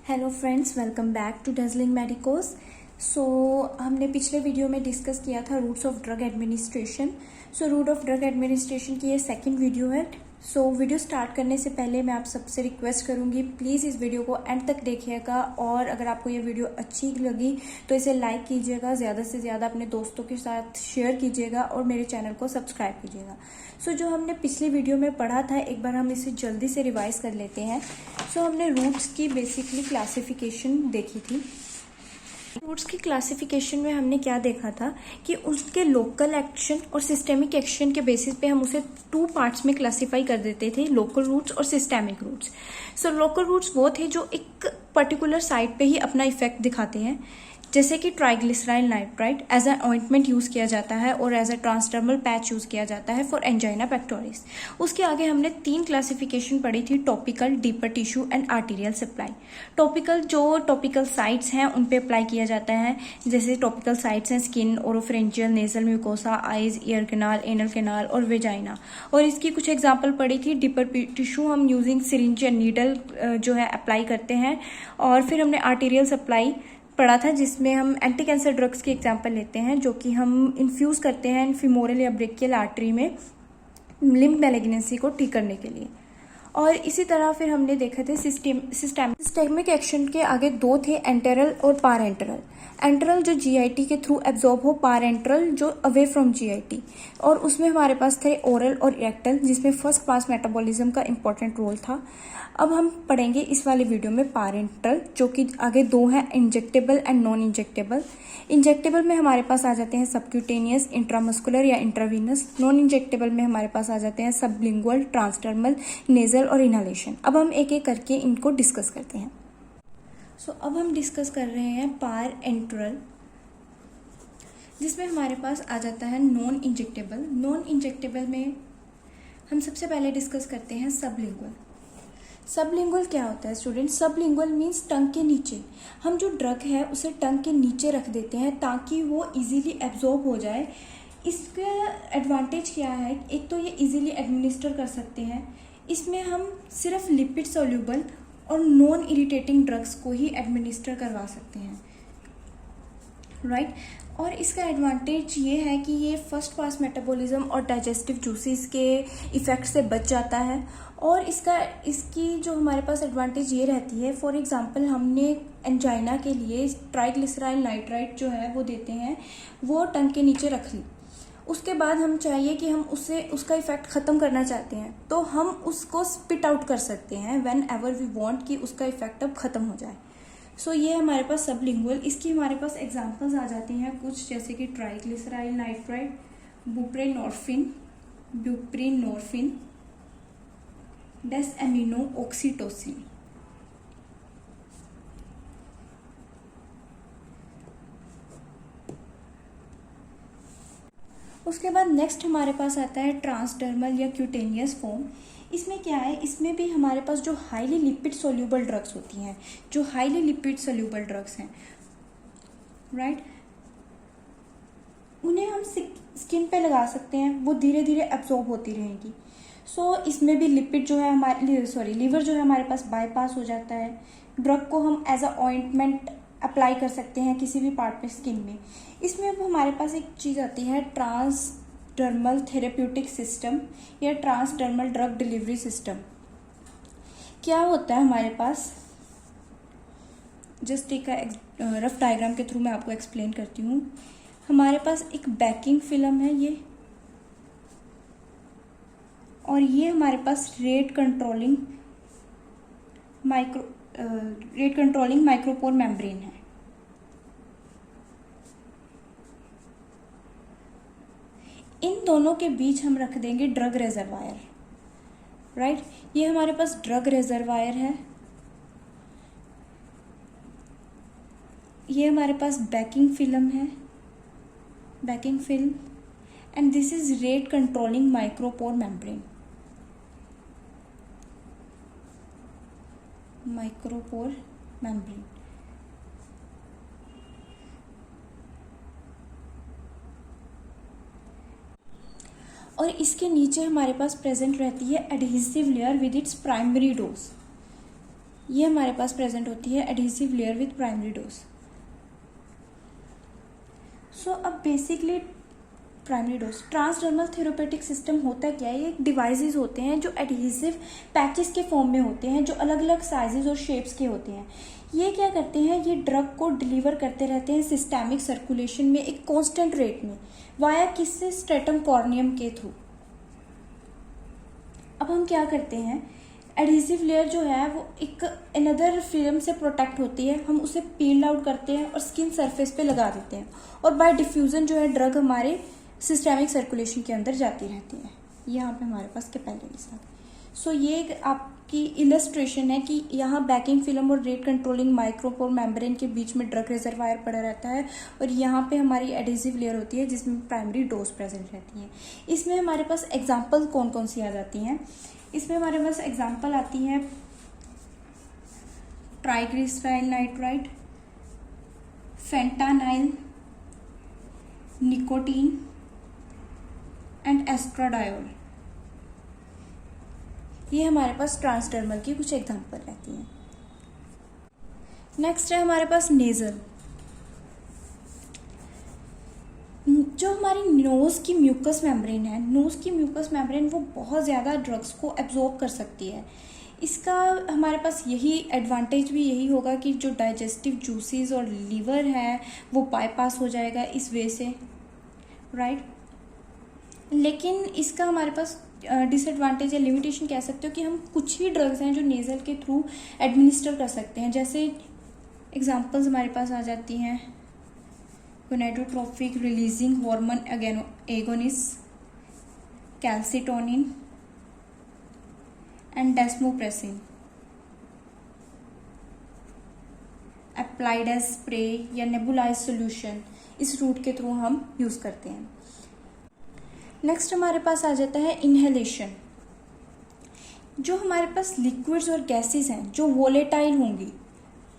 Hello friends, welcome back to Dazzling Medicos. हमने पिछले video में डिस्कस किया था routes of drug administration. Route of drug administration की ये सेकंड वीडियो है। वीडियो स्टार्ट करने से पहले मैं आप सबसे रिक्वेस्ट करूंगी, प्लीज़ इस वीडियो को एंड तक देखिएगा और अगर आपको ये वीडियो अच्छी लगी तो इसे लाइक कीजिएगा, ज़्यादा से ज़्यादा अपने दोस्तों के साथ शेयर कीजिएगा और मेरे चैनल को सब्सक्राइब कीजिएगा। जो हमने पिछली वीडियो में पढ़ा था, एक बार हम इसे जल्दी से रिवाइज कर लेते हैं। हमने रूट्स की बेसिकली क्लासिफिकेशन देखी थी। रूट्स की क्लासिफिकेशन में हमने क्या देखा था कि उसके लोकल एक्शन और सिस्टेमिक एक्शन के बेसिस पे हम उसे 2 पार्ट्स में क्लासिफाई कर देते थे, लोकल रूट्स और सिस्टेमिक रूट्स। लोकल रूट्स वो थे जो एक पर्टिकुलर साइट पे ही अपना इफेक्ट दिखाते हैं, जैसे कि triglyceryl nitrite as a ointment use किया जाता है और as a transdermal patch use किया जाता है फॉर एंजाइना पेक्टोरिस। उसके आगे हमने 3 क्लासिफिकेशन पढ़ी थी, topical, deeper tissue and arterial supply. Topical जो टॉपिकल साइट्स हैं उन पे अप्लाई किया जाता है, जैसे टॉपिकल साइट्स हैं skin, oropharyngeal, nasal mucosa, eyes, ear canal, anal canal और वेजाइना। और इसकी कुछ एग्जाम्पल पढ़ी थी। डीपर टिश्यू हम यूजिंग सिरिंज या नीडल जो है अप्लाई करते हैं। और फिर हमने आर्टीरियल सप्लाई पढ़ा था, जिसमें हम एंटी कैंसर ड्रग्स की एग्जांपल लेते हैं जो कि हम इन्फ्यूज करते हैं फीमोरल या ब्रेकियल आर्टरी में लिम्फ मैलिग्नेंसी को ठीक करने के लिए। और इसी तरह फिर हमने देखा थे सिस्टेमिक एक्शन के आगे 2 थे, एंटेरल और पारेंटरल। एंटरल जो जीआईटी के थ्रू एब्जॉर्ब हो, पारेंटरल जो अवे फ्रॉम जीआईटी। और उसमें हमारे पास थे ओरल और रेक्टल, जिसमें फर्स्ट पास मेटाबॉलिज्म का इंपॉर्टेंट रोल था। अब हम पढ़ेंगे इस वाले वीडियो में पारेंटरल, जो कि आगे 2 हैं, injectable and non injectable. Injectable में हमारे पास आ जाते हैं सबक्यूटेनियस, इंट्रामस्कुलर या इंट्रावीनस। नॉन इंजेक्टेबल में हमारे पास आ जाते हैं सबलिंगुअल, ट्रांसडर्मल, नेजल और इनहेलेशन। अब हम एक एक करके इनको डिस्कस करते हैं। अब हम डिस्कस कर रहे हैं पारेंटरल, जिसमें हमारे पास आ जाता है नॉन इंजेक्टेबल। नॉन इंजेक्टेबल में हम सबसे पहले डिस्कस करते हैं सबलिंगुअल। सबलिंगुअल क्या होता है स्टूडेंट? सबलिंगुअल मीन्स टंग के नीचे। हम जो ड्रग है उसे टंग के नीचे रख देते हैं ताकि वो इजीली एब्जॉर्ब हो जाए। इसका एडवांटेज क्या है? एक तो ये इजीली एडमिनिस्टर कर सकते हैं। इसमें हम सिर्फ लिपिड सोल्यूबल और नॉन इरिटेटिंग ड्रग्स को ही एडमिनिस्टर करवा सकते हैं, राइट। और इसका एडवांटेज ये है कि ये फर्स्ट पास मेटाबॉलिज्म और डाइजेस्टिव जूसेस के इफेक्ट से बच जाता है। और इसकी जो हमारे पास एडवांटेज ये रहती है, फॉर एग्जांपल हमने एंजाइना के लिए ट्राइग्लिसराइल नाइट्राइट जो है वो देते हैं, वो टंग के नीचे रख ली। उसके बाद हम चाहिए कि हम उसका इफेक्ट खत्म करना चाहते हैं तो हम उसको स्पिट आउट कर सकते हैं व्हेन एवर वी वांट कि उसका इफेक्ट अब खत्म हो जाए। ये हमारे पास सबलिंगुअल। इसकी हमारे पास एग्जांपल्स आ जाती हैं कुछ, जैसे कि ट्राइग्लिसराइल नाइट्राइट, बुप्रेनोर्फिन, डेसएमिनो ऑक्सीटोसिन। उसके बाद नेक्स्ट हमारे पास आता है ट्रांसडर्मल या क्यूटेनियस फॉर्म। इसमें क्या है? इसमें भी हमारे पास जो हाईली लिपिड सोल्यूबल ड्रग्स होती हैं, जो हाईली लिपिड सोल्यूबल ड्रग्स हैं, राइट, उन्हें हम स्किन पे लगा सकते हैं, वो धीरे धीरे एब्जॉर्ब होती रहेंगी। इसमें भी लिपिड जो है लीवर जो है हमारे पास बाईपास हो जाता है। ड्रग को हम एज अ ऑइंटमेंट अप्लाई कर सकते हैं किसी भी पार्ट में स्किन में। इसमें अब हमारे पास एक चीज़ आती है, ट्रांसडर्मल थेरेप्यूटिक सिस्टम या ट्रांसडर्मल ड्रग डिलीवरी सिस्टम। क्या होता है हमारे पास? जस्ट एक रफ डायग्राम के थ्रू मैं आपको एक्सप्लेन करती हूँ। हमारे पास एक बैकिंग फिल्म है ये, और ये हमारे पास रेट कंट्रोलिंग माइक्रोपोर मेम्ब्रेन है। इन दोनों के बीच हम रख देंगे ड्रग रिजर्वायर, राइट। ये हमारे पास ड्रग रिजर्वायर है, ये हमारे पास backing film, and this is rate controlling micropore membrane. और इसके नीचे हमारे पास प्रेजेंट रहती है adhesive layer with its primary dose. ये हमारे पास प्रेजेंट होती है adhesive layer with primary dose. So अब basically primary dose transdermal therapeutic system होता क्या है, ये डिवाइसेस होते हैं जो एडहेसिव पैचेस के फॉर्म में होते हैं, जो अलग अलग साइजेस और शेप्स के होते हैं। ये क्या करते हैं, ये ड्रग को डिलीवर करते रहते हैं सिस्टेमिक सर्कुलेशन में एक कांस्टेंट रेट में, वाया किससे, स्ट्रेटम कॉर्नियम के थ्रू। अब हम क्या करते हैं, एडहेसिव लेयर जो है वो एक अनदर फिल्म से प्रोटेक्ट होती है, हम उसे पील आउट करते हैं और स्किन सरफेस पे लगा देते हैं, और बाय डिफ्यूजन जो है ड्रग हमारे सिस्टेमिक सर्कुलेशन के अंदर जाती रहती है। यहाँ पे हमारे पास कैपिलरीज है। सो ये एक आपकी इलस्ट्रेशन है कि यहाँ बैकिंग फिल्म और रेट कंट्रोलिंग माइक्रोपोर मेम्ब्रेन के बीच में ड्रग रिजर्वायर पड़ा रहता है, और यहाँ पे हमारी एडहेसिव लेयर होती है जिसमें प्राइमरी डोज प्रेजेंट रहती है। इसमें हमारे पास एग्जाम्पल कौन कौन सी आ जाती हैं, इसमें हमारे पास एग्जाम्पल आती है triglyceryl nitrite, fentanyl, nicotine and estradiol. ये हमारे पास ट्रांसडर्मल की कुछ एग्जाम्पल रहती हैं। नेक्स्ट है हमारे पास नेजल। जो हमारी नोज की म्यूकस मेम्ब्रेन है, नोज की म्यूकस मेम्ब्रेन वो बहुत ज़्यादा ड्रग्स को एब्जॉर्ब कर सकती है। इसका हमारे पास यही एडवांटेज भी यही होगा कि जो डाइजेस्टिव जूसेस और लीवर है वो बाईपास हो जाएगा इस वे से, राइट। लेकिन इसका हमारे पास डिसएडवांटेज या लिमिटेशन कह सकते हो कि हम कुछ ही ड्रग्स हैं जो नेजल के थ्रू एडमिनिस्टर कर सकते हैं। जैसे एग्जांपल्स हमारे पास आ जाती हैं gonadotropic releasing hormone agonist, calcitonin and desmopressin, applied as spray या नेबुलाइज सॉल्यूशन, इस रूट के थ्रू हम यूज करते हैं। नेक्स्ट हमारे पास आ जाता है इनहेलेशन। जो हमारे पास लिक्विड्स और गैसेस हैं जो वोलेटाइल होंगी,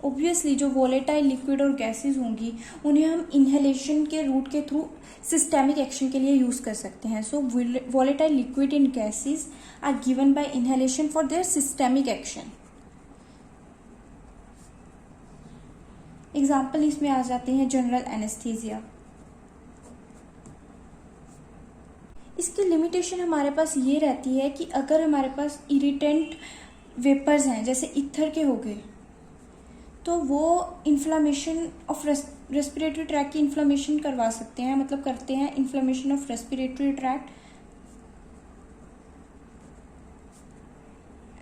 ऑब्वियसली जो वोलेटाइल लिक्विड और गैसेस होंगी उन्हें हम इनहेलेशन के रूट के थ्रू सिस्टेमिक एक्शन के लिए यूज कर सकते हैं। So volatile liquid and gases are given by inhalation for their systemic action. Example इसमें आ जाते हैं जनरल एनेस्थीसिया। इसकी लिमिटेशन हमारे पास ये रहती है कि अगर हमारे पास इरिटेंट वेपर्स हैं जैसे ईथर के हो गए तो वो इन्फ्लामेशन ऑफ रेस्पिरेटरी ट्रैक की इन्फ्लामेशन करवा सकते हैं, मतलब करते हैं inflammation of respiratory tract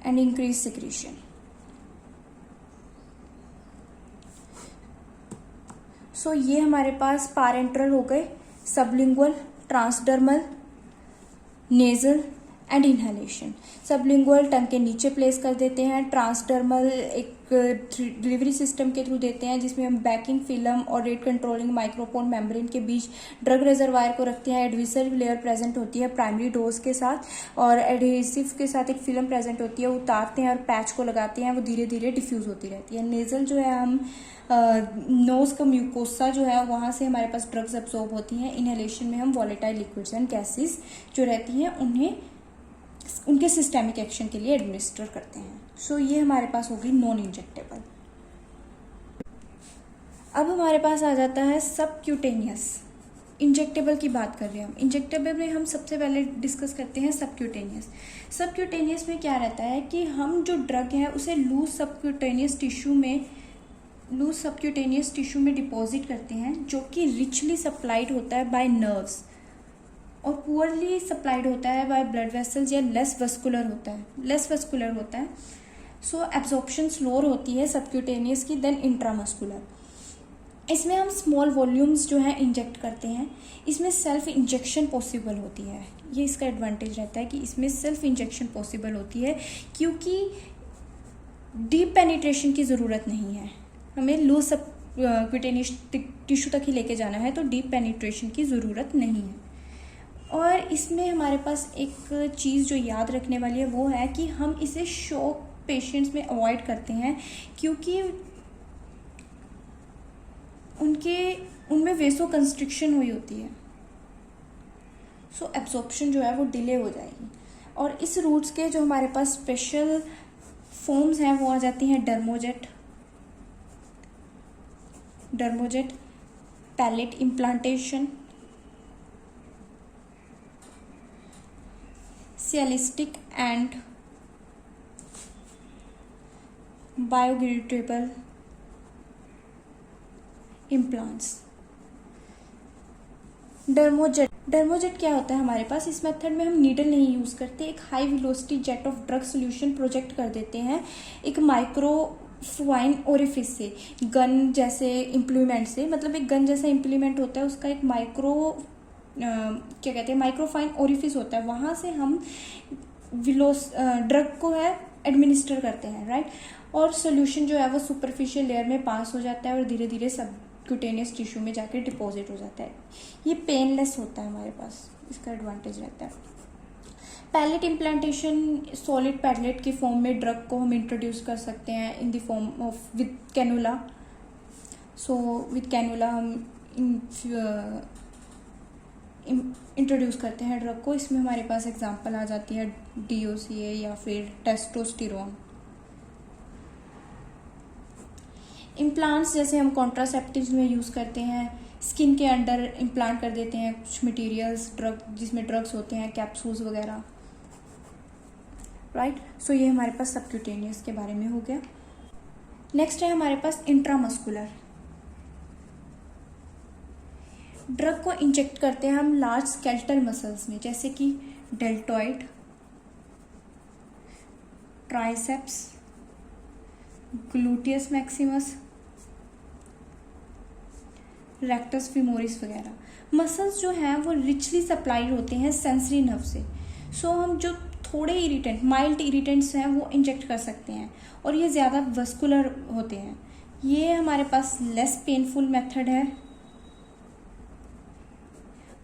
and increase secretion. So ये हमारे पास पारेंट्रल हो गए, sublingual, transdermal, nasal and inhalation. Sublingual tongue के नीचे प्लेस कर देते हैं, ट्रांसडर्मल एक डिलीवरी सिस्टम के थ्रू देते हैं जिसमें हम बैकिंग फिल्म और रेट कंट्रोलिंग माइक्रोपोर मेम्ब्रेन के बीच ड्रग रिजर्वायर को रखते हैं। एडहेसिव लेयर प्रेजेंट होती है प्राइमरी डोज के साथ, और एडहेसिव के साथ एक फिल्म प्रेजेंट होती है, उतारते हैं और पैच को लगाते हैं, वो धीरे धीरे डिफ्यूज होती रहती है। नेजल जो है हम नोज का म्यूकोसा जो है वहाँ से हमारे पास ड्रग्स एब्जॉर्ब होती हैं। इनहेलेशन में हम वॉलेटाइल लिक्विड्स एंड गैसेस जो रहती हैं उन्हें उनके सिस्टेमिक एक्शन के लिए एडमिनिस्टर करते हैं। सो ये हमारे पास होगी नॉन इंजेक्टेबल। अब हमारे पास आ जाता है सबक्यूटेनियस। इंजेक्टेबल की बात कर रहे हैं हम। इंजेक्टेबल में हम सबसे पहले डिस्कस करते हैं सबक्यूटेनियस। सबक्यूटेनियस में क्या रहता है कि हम जो ड्रग है उसे लूज सबक्यूटेनियस टिश्यू में डिपॉजिट करते हैं जो कि रिचली सप्लाइड होता है बाय नर्व्स और पुअरली सप्लाइड होता है बाय ब्लड वेसल्स या लेस वस्कुलर होता है। सो एब्जॉर्प्शन स्लोअर होती है सबक्यूटेनियस की देन इंट्रामस्कुलर। इसमें हम स्मॉल वॉल्यूम्स जो है इंजेक्ट करते हैं। इसमें सेल्फ इंजेक्शन पॉसिबल होती है, ये इसका एडवांटेज रहता है कि इसमें सेल्फ इंजेक्शन पॉसिबल होती है क्योंकि डीप पेनिट्रेशन की ज़रूरत नहीं है। हमें लूज सबक्यूटेनियस टिश्यू तक ही लेके जाना है तो डीप पेनिट्रेशन की ज़रूरत नहीं है। और इसमें हमारे पास एक चीज़ जो याद रखने वाली है वो है कि हम इसे शॉक पेशेंट्स में अवॉइड करते हैं क्योंकि उनमें वेसो कंस्ट्रिक्शन हुई होती है। सो एब्जॉर्प्शन जो है वो डिले हो जाएगी। और इस रूट्स के जो हमारे पास स्पेशल फॉर्म्स हैं वो आ जाती हैं dermojet, pellet implantation, silastic and biodegradable implants. Dermojet क्या होता है हमारे पास? इस मेथड में हम नीडल नहीं यूज़ करते, एक high velocity jet of drug solution project कर देते हैं एक माइक्रो फाइन ओरिफिस से, गन जैसे इम्प्लीमेंट से, मतलब एक गन जैसा इम्प्लीमेंट होता है उसका एक क्या कहते हैं माइक्रोफाइन ओरिफिस होता है, वहाँ से हम ड्रग को है एडमिनिस्टर करते हैं, राइट। और सोल्यूशन जो है वो सुपरफिशियल लेयर में पास हो जाता है और धीरे धीरे सबक्यूटेनियस टिश्यू में जाकर डिपॉजिट हो जाता है। ये पेनलेस होता है हमारे पास, इसका एडवांटेज रहता है। पैलेट इम्प्लांटेशन, सॉलिड पैलेट के फॉर्म में ड्रग को हम इंट्रोड्यूस कर सकते हैं in the form of with cannula. So with cannula हम इंट्रोड्यूस करते हैं ड्रग को। इसमें हमारे पास एग्जांपल आ जाती है DOCA या फिर टेस्टोस्टेरोन। इम्प्लांट्स जैसे हम कॉन्ट्रासेप्टिव्स में यूज़ करते हैं, स्किन के अंडर इम्प्लांट कर देते हैं कुछ मटेरियल्स ड्रग जिसमें ड्रग्स होते हैं, कैप्सूल्स वगैरह, राइट। सो ये हमारे पास सबक्यूटेनियस के बारे में हो गया। नेक्स्ट है हमारे पास इंट्रामस्कुलर। ड्रग को इंजेक्ट करते हैं हम लार्ज स्केलेटल मसल्स में, जैसे कि deltoid, triceps, gluteus Maximus, rectus femoris वगैरह। मसल्स जो हैं वो रिचली सप्लाइड होते हैं सेंसरी नर्व से। सो हम जो थोड़े इरिटेंट, माइल्ड इरिटेंट्स हैं वो इंजेक्ट कर सकते हैं और ये ज़्यादा वस्कुलर होते हैं। ये हमारे पास लेस पेनफुल मेथड है,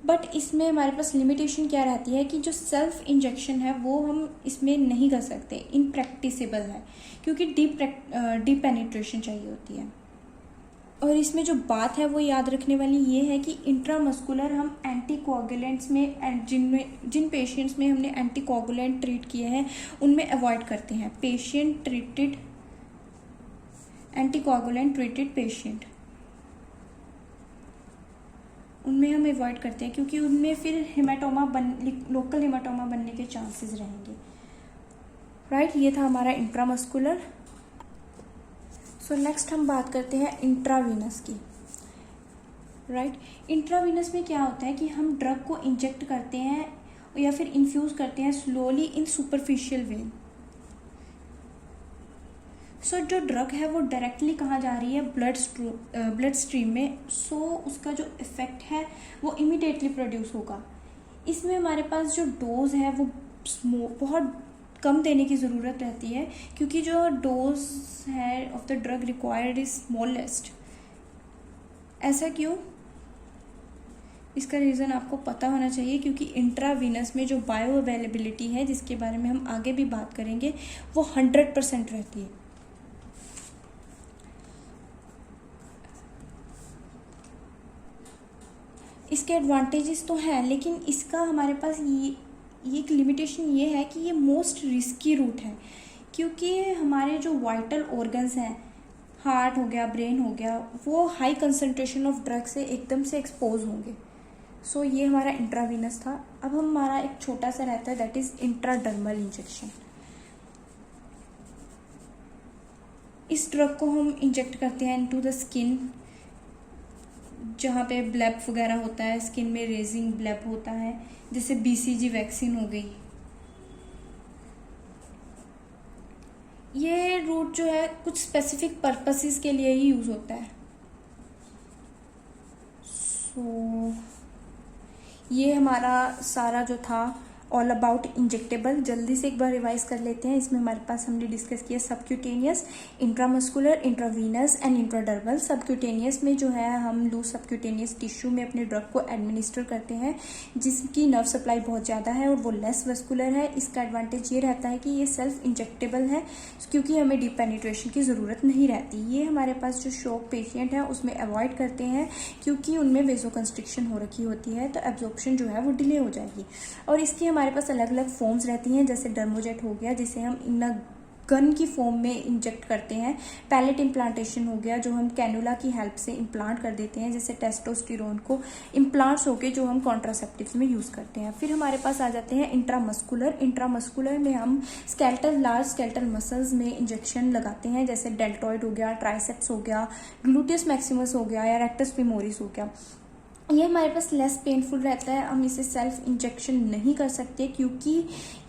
बट इसमें हमारे पास लिमिटेशन क्या रहती है कि जो सेल्फ इंजेक्शन है वो हम इसमें नहीं कर सकते, इनप्रैक्टिसेबल है, क्योंकि डीप पेनिट्रेशन चाहिए होती है। और इसमें जो बात है वो याद रखने वाली ये है कि इंट्रामस्कुलर हम एंटीकोगुलेंट्स में जिन पेशेंट्स में हमने एंटीकोगुलेंट ट्रीट किए हैं उनमें अवॉइड करते हैं। Patient treated anticoagulant treated patient, उनमें हम अवॉइड करते हैं क्योंकि उनमें फिर लोकल हेमाटोमा बनने के चांसेस रहेंगे, राइट। ये था हमारा इंट्रामस्कुलर। सो नेक्स्ट हम बात करते हैं इंट्रावीनस की, राइट। इंट्रावीनस में क्या होता है कि हम ड्रग को इंजेक्ट करते हैं या फिर इन्फ्यूज़ करते हैं स्लोली इन सुपरफिशियल वेन। सो जो ड्रग है वो डायरेक्टली कहाँ जा रही है? ब्लड स्ट्रीम में। सो उसका जो इफ़ेक्ट है वो इमीडिएटली प्रोड्यूस होगा। इसमें हमारे पास जो डोज है वो बहुत कम देने की ज़रूरत रहती है, क्योंकि जो डोज है of the drug required is smallest. ऐसा क्यों? इसका रीज़न आपको पता होना चाहिए, क्योंकि इंट्रावीनस में जो बायो अवेलेबिलिटी है, जिसके बारे में हम आगे भी बात करेंगे, वो 100% रहती है। इसके एडवांटेजेस तो हैं, लेकिन इसका हमारे पास ये एक लिमिटेशन ये है कि ये मोस्ट रिस्की रूट है, क्योंकि हमारे जो वाइटल ऑर्गन्स हैं, हार्ट हो गया, ब्रेन हो गया, वो हाई कंसंट्रेशन ऑफ ड्रग से एकदम से एक्सपोज होंगे। सो ये हमारा इंट्रावीनस था। अब हमारा एक छोटा सा रहता है, दैट इज इंट्राडर्मल इंजेक्शन। इस ड्रग को हम इंजेक्ट करते हैं इनटू द स्किन, जहाँ पे ब्लैब वगैरह होता है, स्किन में रेजिंग ब्लैब होता है, जैसे BCG वैक्सीन हो गई। ये रूट जो है कुछ स्पेसिफिक पर्पसेस के लिए ही यूज़ होता है। सो ये हमारा सारा जो था ऑल अबाउट इंजेक्टेबल। जल्दी से एक बार रिवाइज कर लेते हैं। इसमें हमारे पास हमने डिस्कस किया subcutaneous, intramuscular, intravenous and intradermal. Subcutaneous में जो है हम लूज सबक्यूटेनियस टिश्यू में अपने ड्रग को एडमिनिस्टर करते हैं, जिसकी नर्व सप्लाई बहुत ज़्यादा है और वो लेस वस्कुलर है। इसका एडवांटेज ये रहता है कि ये सेल्फ इंजेक्टेबल है, क्योंकि हमें डीप पेनिट्रेशन की ज़रूरत नहीं रहती। ये हमारे पास जो शॉक पेशेंट है उसमें अवॉइड करते हैं, क्योंकि उनमें वेसोकंस्ट्रिक्शन हो रखी होती है, तो एब्जॉर्प्शन जो है वो डिले हो जाएगी। और इसकी हमारे पास अलग अलग फॉर्म्स रहती हैं, जैसे डर्मोजेट हो गया, जिसे हम इन गन की फॉर्म में इंजेक्ट करते हैं। पैलेट इम्प्लांटेशन हो गया, जो हम कैनुला की हेल्प से इम्प्लांट कर देते हैं, जैसे टेस्टोस्टेरोन को इम्प्लांट्स होके जो हम कॉन्ट्रासेप्टिव्स में यूज़ करते हैं। फिर हमारे पास आ जाते हैं इंट्रामस्कुलर में हम लार्ज स्केलेटल मसल्स में इंजेक्शन लगाते हैं, जैसे डेल्टॉइड हो गया, ट्राइसेप्स हो गया, ग्लूटियस मैक्सिमस हो गया या रेक्टस फेमोरिस हो गया। ये हमारे पास लेस पेनफुल रहता है, हम इसे सेल्फ इंजेक्शन नहीं कर सकते क्योंकि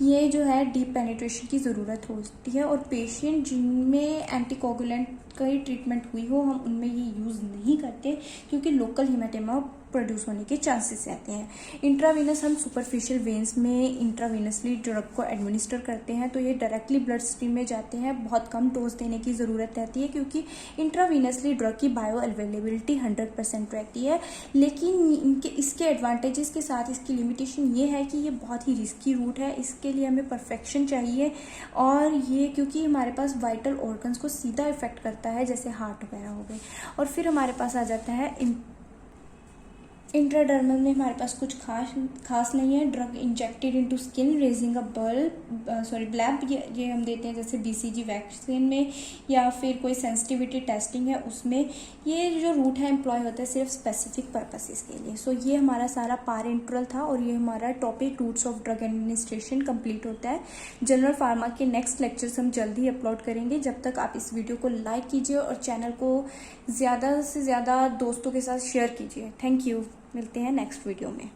ये जो है डीप पेनिट्रेशन की ज़रूरत होती है, और पेशेंट जिनमें एंटीकोगुलेंट की ट्रीटमेंट हुई हो हम उनमें ये यूज़ नहीं करते क्योंकि लोकल हिमेटेमा प्रोड्यूस होने के चांसेस रहते हैं। इंट्रावीनस हम सुपरफिशियल वेन्स में इंट्रावीनसली ड्रग को एडमिनिस्टर करते हैं, तो ये डायरेक्टली ब्लड स्ट्रीम में जाते हैं, बहुत कम डोज देने की ज़रूरत रहती है क्योंकि इंट्रावीनसली ड्रग की बायो अवेलेबिलिटी 100% रहती है। लेकिन इसके एडवांटेजेस के साथ इसकी लिमिटेशन ये है कि ये बहुत ही रिस्की रूट है, इसके लिए हमें परफेक्शन चाहिए, और ये क्योंकि हमारे पास वाइटल ऑर्गन्स को सीधा इफेक्ट करता है, जैसे हार्ट वगैरह हो गए। और फिर हमारे पास आ जाता है इंट्राडर्मल में हमारे पास कुछ खास नहीं है। Drug injected into skin raising a bleb, ये हम देते हैं जैसे BCG वैक्सीन में, या फिर कोई सेंसिटिविटी टेस्टिंग है उसमें। ये जो रूट है एम्प्लॉय होता है सिर्फ स्पेसिफिक पर्पसेस के लिए। सो ये हमारा सारा पारेंट्रल था और ये हमारा topic routes of drug administration complete होता है। जनरल फार्मा के नेक्स्ट लेक्चर्स हम जल्दी अपलोड करेंगे। जब तक आप इस वीडियो को लाइक कीजिए और चैनल को ज़्यादा से ज़्यादा दोस्तों के साथ शेयर कीजिए। थैंक यू, मिलते हैं नेक्स्ट वीडियो में।